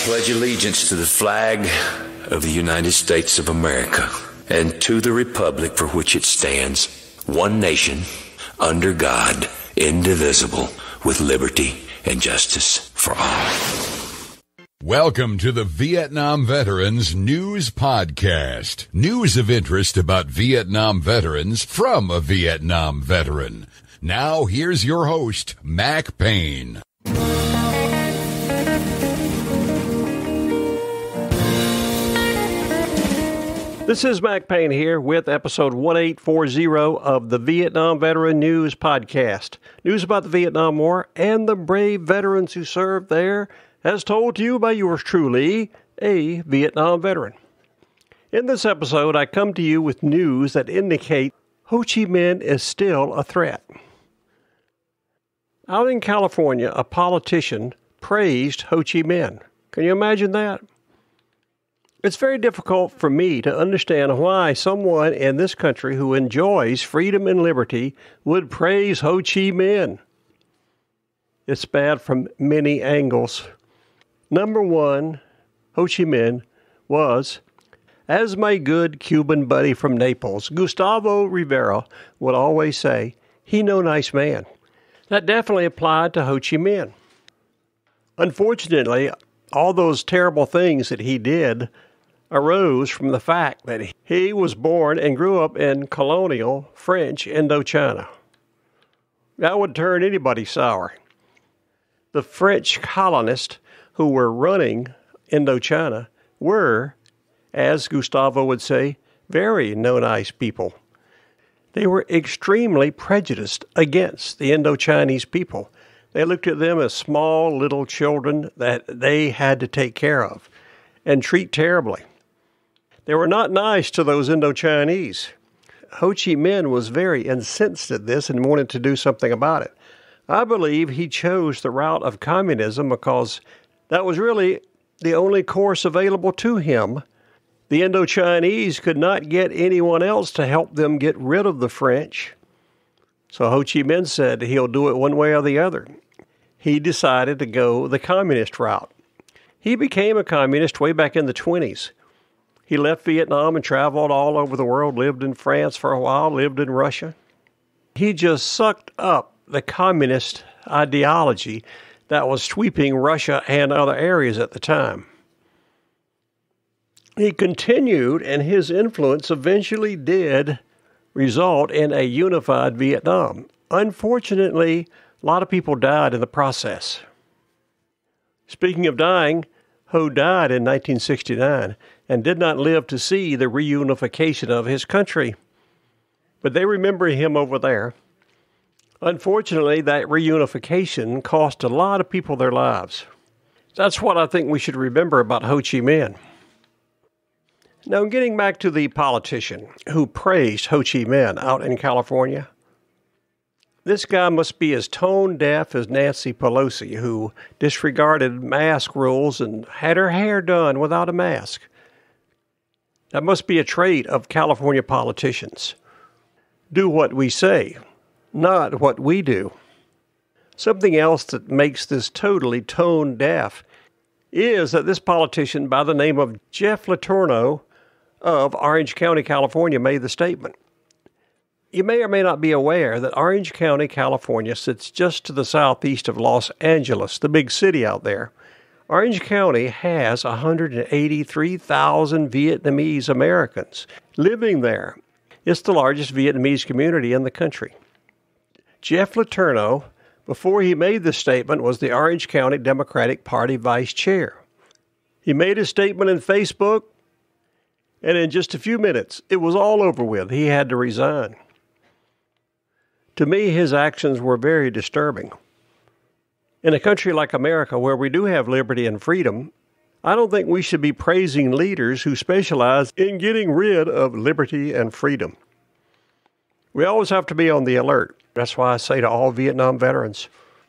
pledge allegiance to the flag of the United States of America and to the republic for which it stands, one nation, under God, indivisible, with liberty and justice for all. Welcome to the Vietnam Veterans News Podcast. News of interest about Vietnam veterans from a Vietnam veteran. Now, here's your host, Mac Payne. This is Mac Payne here with episode 1840 of the Vietnam Veteran News Podcast. News about the Vietnam War and the brave veterans who served there, as told to you by yours truly, a Vietnam veteran. In this episode, I come to you with news that indicate Ho Chi Minh is still a threat. Out in California, a politician praised Ho Chi Minh. Can you imagine that? It's very difficult for me to understand why someone in this country who enjoys freedom and liberty would praise Ho Chi Minh. It's bad from many angles. Number one, Ho Chi Minh was, as my good Cuban buddy from Naples, Gustavo Rivera, would always say, he no nice man. That definitely applied to Ho Chi Minh. Unfortunately, all those terrible things that he did arose from the fact that he was born and grew up in colonial French Indochina. That would turn anybody sour. The French colonists who were running Indochina were, as Gustavo would say, very no-nice people. They were extremely prejudiced against the Indochinese people. They looked at them as small little children that they had to take care of and treat terribly. They were not nice to those Indochinese. Ho Chi Minh was very incensed at this and wanted to do something about it. I believe he chose the route of communism because that was really the only course available to him. The Indochinese could not get anyone else to help them get rid of the French. So Ho Chi Minh said he'll do it one way or the other. He decided to go the communist route. He became a communist way back in the 1920s. He left Vietnam and traveled all over the world, lived in France for a while, lived in Russia. He just sucked up the communist ideology that was sweeping Russia and other areas at the time. He continued, and his influence eventually did result in a unified Vietnam. Unfortunately, a lot of people died in the process. Speaking of dying, Ho died in 1969 and did not live to see the reunification of his country. But they remember him over there. Unfortunately, that reunification cost a lot of people their lives. That's what I think we should remember about Ho Chi Minh. Now, getting back to the politician who praised Ho Chi Minh out in California, this guy must be as tone deaf as Nancy Pelosi, who disregarded mask rules and had her hair done without a mask. That must be a trait of California politicians. Do what we say, not what we do. Something else that makes this totally tone deaf is that this politician by the name of Jeff LeTourneau of Orange County, California, made the statement. You may or may not be aware that Orange County, California sits just to the southeast of Los Angeles, the big city out there. Orange County has 183,000 Vietnamese Americans living there. It's the largest Vietnamese community in the country. Jeff LeTourneau, before he made this statement, was the Orange County Democratic Party vice chair. He made his statement in Facebook, and in just a few minutes, it was all over with. He had to resign. To me, his actions were very disturbing. In a country like America, where we do have liberty and freedom, I don't think we should be praising leaders who specialize in getting rid of liberty and freedom. We always have to be on the alert. That's why I say to all Vietnam veterans,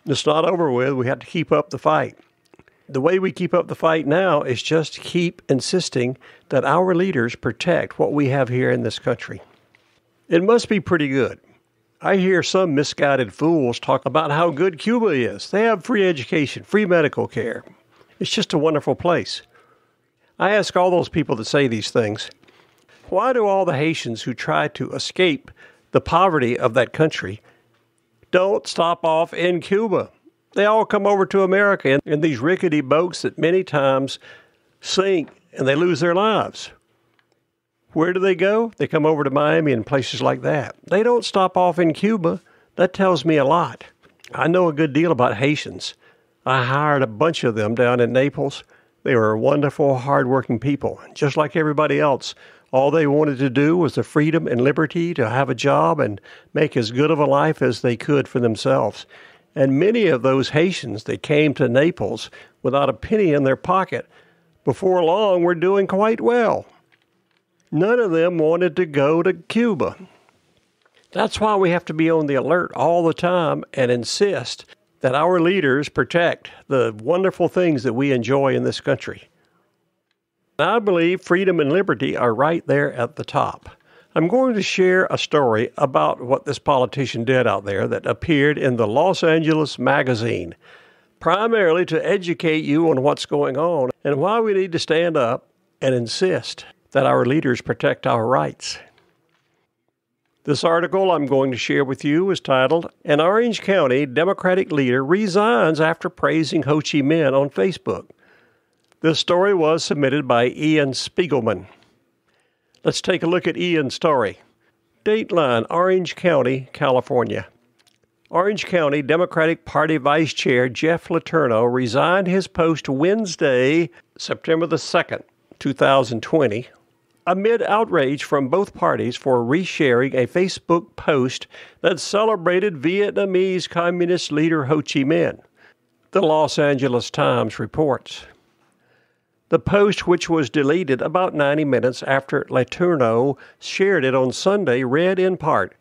it's not over with. We have to keep up the fight. The way we keep up the fight now is just keep insisting that our leaders protect what we have here in this country. It must be pretty good. I hear some misguided fools talk about how good Cuba is. They have free education, free medical care. It's just a wonderful place. I ask all those people that say these things, why do all the Haitians who try to escape the poverty of that country don't stop off in Cuba? They all come over to America in these rickety boats that many times sink and they lose their lives. Where do they go? They come over to Miami and places like that. They don't stop off in Cuba. That tells me a lot. I know a good deal about Haitians. I hired a bunch of them down in Naples. They were wonderful, hardworking people. Just like everybody else, all they wanted to do was the freedom and liberty to have a job and make as good of a life as they could for themselves. And many of those Haitians that came to Naples without a penny in their pocket, before long were doing quite well. None of them wanted to go to Cuba. That's why we have to be on the alert all the time and insist that our leaders protect the wonderful things that we enjoy in this country. I believe freedom and liberty are right there at the top. I'm going to share a story about what this politician did out there that appeared in the Los Angeles magazine, primarily to educate you on what's going on and why we need to stand up and insist that our leaders protect our rights. This article I'm going to share with you is titled, An Orange County Democratic Leader Resigns After Praising Ho Chi Minh on Facebook. This story was submitted by Ian Spiegelman. Let's take a look at Ian's story. Dateline, Orange County, California. Orange County Democratic Party Vice Chair Jeff LeTourneau resigned his post Wednesday, September the 2nd, 2020, amid outrage from both parties for resharing a Facebook post that celebrated Vietnamese communist leader Ho Chi Minh, the Los Angeles Times reports. The post, which was deleted about 90 minutes after LeTourneau shared it on Sunday, read in part,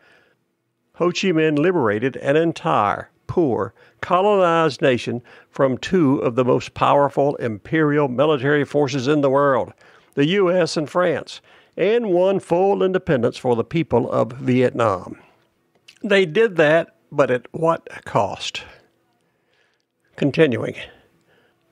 Ho Chi Minh liberated an entire, poor, colonized nation from two of the most powerful imperial military forces in the world, the U.S. and France, and won full independence for the people of Vietnam. They did that, but at what cost? Continuing.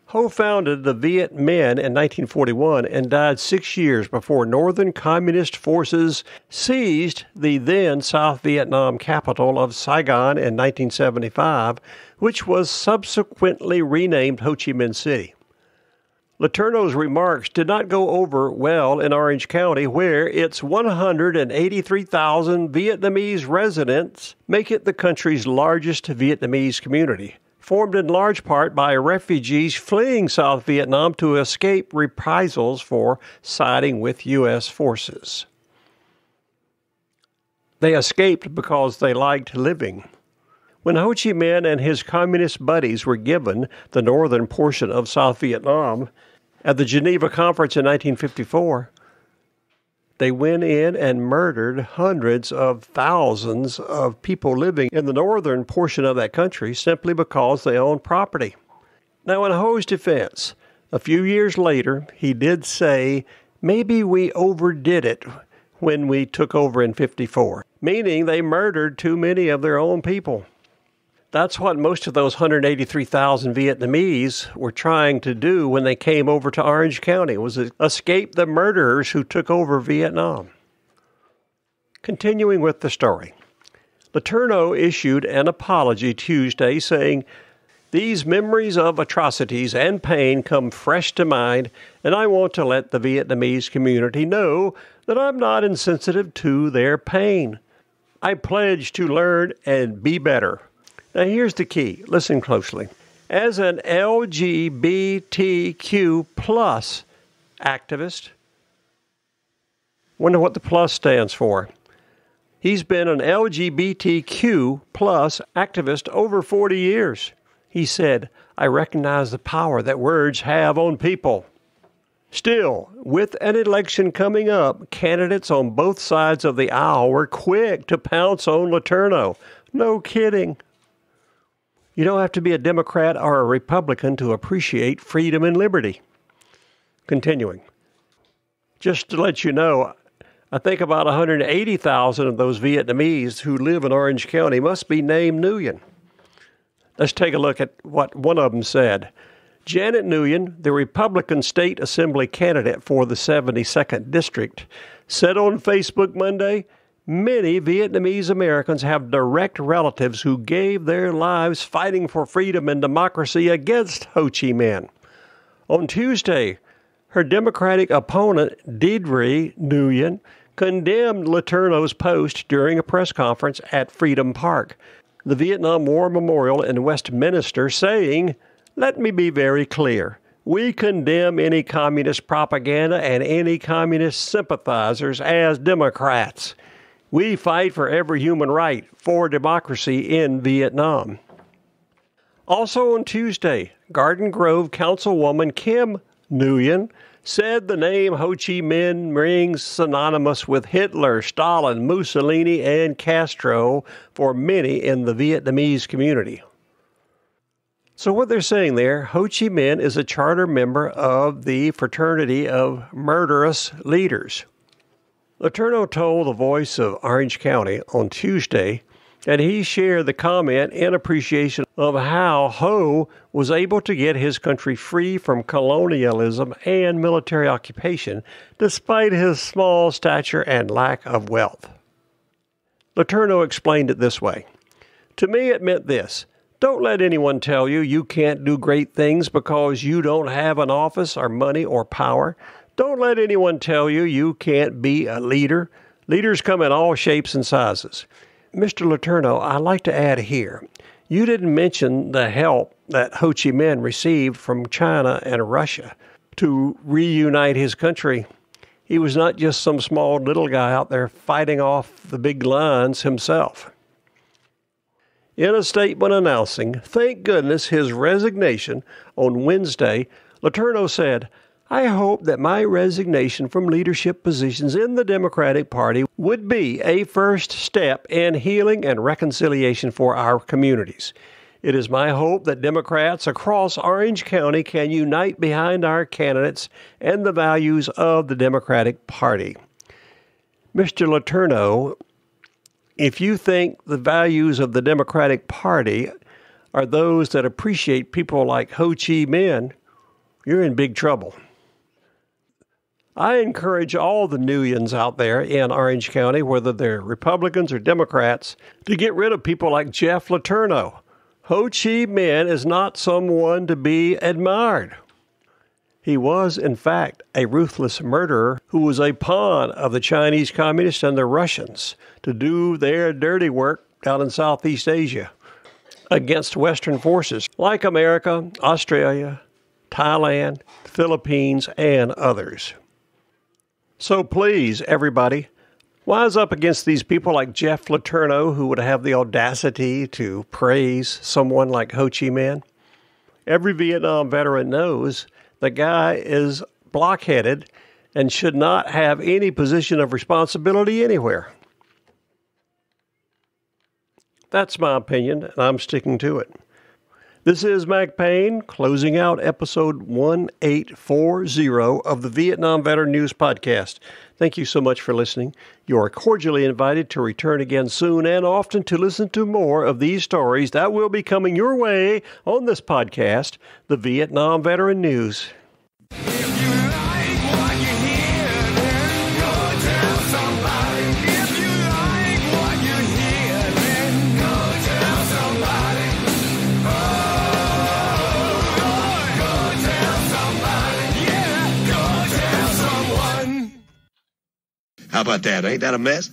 Ho founded the Viet Minh in 1941 and died 6 years before Northern Communist forces seized the then South Vietnam capital of Saigon in 1975, which was subsequently renamed Ho Chi Minh City. LeTourneau's remarks did not go over well in Orange County, where its 183,000 Vietnamese residents make it the country's largest Vietnamese community, formed in large part by refugees fleeing South Vietnam to escape reprisals for siding with U.S. forces. They escaped because they liked living. When Ho Chi Minh and his communist buddies were given the northern portion of South Vietnam at the Geneva Conference in 1954, they went in and murdered hundreds of thousands of people living in the northern portion of that country simply because they owned property. Now, in Ho's defense, a few years later, he did say, maybe we overdid it when we took over in 54, meaning they murdered too many of their own people. That's what most of those 183,000 Vietnamese were trying to do when they came over to Orange County, was escape the murderers who took over Vietnam. Continuing with the story, LeTourneau issued an apology Tuesday saying, these memories of atrocities and pain come fresh to mind, and I want to let the Vietnamese community know that I'm not insensitive to their pain. I pledge to learn and be better. Now, here's the key. Listen closely. As an LGBTQ plus activist, wonder what the plus stands for. He's been an LGBTQ plus activist over 40 years. He said, I recognize the power that words have on people. Still, with an election coming up, candidates on both sides of the aisle were quick to pounce on LeTourneau. No kidding. You don't have to be a Democrat or a Republican to appreciate freedom and liberty. Continuing. Just to let you know, I think about 180,000 of those Vietnamese who live in Orange County must be named Nguyen. Let's take a look at what one of them said. Janet Nguyen, the Republican State Assembly candidate for the 72nd District, said on Facebook Monday, many Vietnamese Americans have direct relatives who gave their lives fighting for freedom and democracy against Ho Chi Minh. On Tuesday, her Democratic opponent, Deirdre Nguyen, condemned LeTourneau's post during a press conference at Freedom Park, the Vietnam War Memorial in Westminster, saying, "Let me be very clear. We condemn any communist propaganda and any communist sympathizers as Democrats. We fight for every human right for democracy in Vietnam." Also on Tuesday, Garden Grove Councilwoman Kim Nguyen said the name Ho Chi Minh rings synonymous with Hitler, Stalin, Mussolini, and Castro for many in the Vietnamese community. So what they're saying there, Ho Chi Minh is a charter member of the fraternity of murderous leaders. LeTourneau told the Voice of Orange County on Tuesday that he shared the comment in appreciation of how Ho was able to get his country free from colonialism and military occupation despite his small stature and lack of wealth. LeTourneau explained it this way. "To me, it meant this. Don't let anyone tell you you can't do great things because you don't have an office or money or power. Don't let anyone tell you you can't be a leader. Leaders come in all shapes and sizes." Mr. LeTourneau, I'd like to add here, you didn't mention the help that Ho Chi Minh received from China and Russia to reunite his country. He was not just some small little guy out there fighting off the big lines himself. In a statement announcing, thank goodness, his resignation on Wednesday, LeTourneau said, "I hope that my resignation from leadership positions in the Democratic Party would be a first step in healing and reconciliation for our communities. It is my hope that Democrats across Orange County can unite behind our candidates and the values of the Democratic Party." Mr. LeTourneau, if you think the values of the Democratic Party are those that appreciate people like Ho Chi Minh, you're in big trouble. I encourage all the Nguyens out there in Orange County, whether they're Republicans or Democrats, to get rid of people like Jeff LeTourneau. Ho Chi Minh is not someone to be admired. He was, in fact, a ruthless murderer who was a pawn of the Chinese Communists and the Russians to do their dirty work down in Southeast Asia against Western forces like America, Australia, Thailand, Philippines, and others. So please, everybody, wise up against these people like Jeff LeTourneau who would have the audacity to praise someone like Ho Chi Minh. Every Vietnam veteran knows the guy is blockheaded and should not have any position of responsibility anywhere. That's my opinion, and I'm sticking to it. This is Mac Payne, closing out episode 1840 of the Vietnam Veteran News Podcast. Thank you so much for listening. You are cordially invited to return again soon and often to listen to more of these stories that will be coming your way on this podcast, the Vietnam Veteran News. How about that? Ain't that a mess?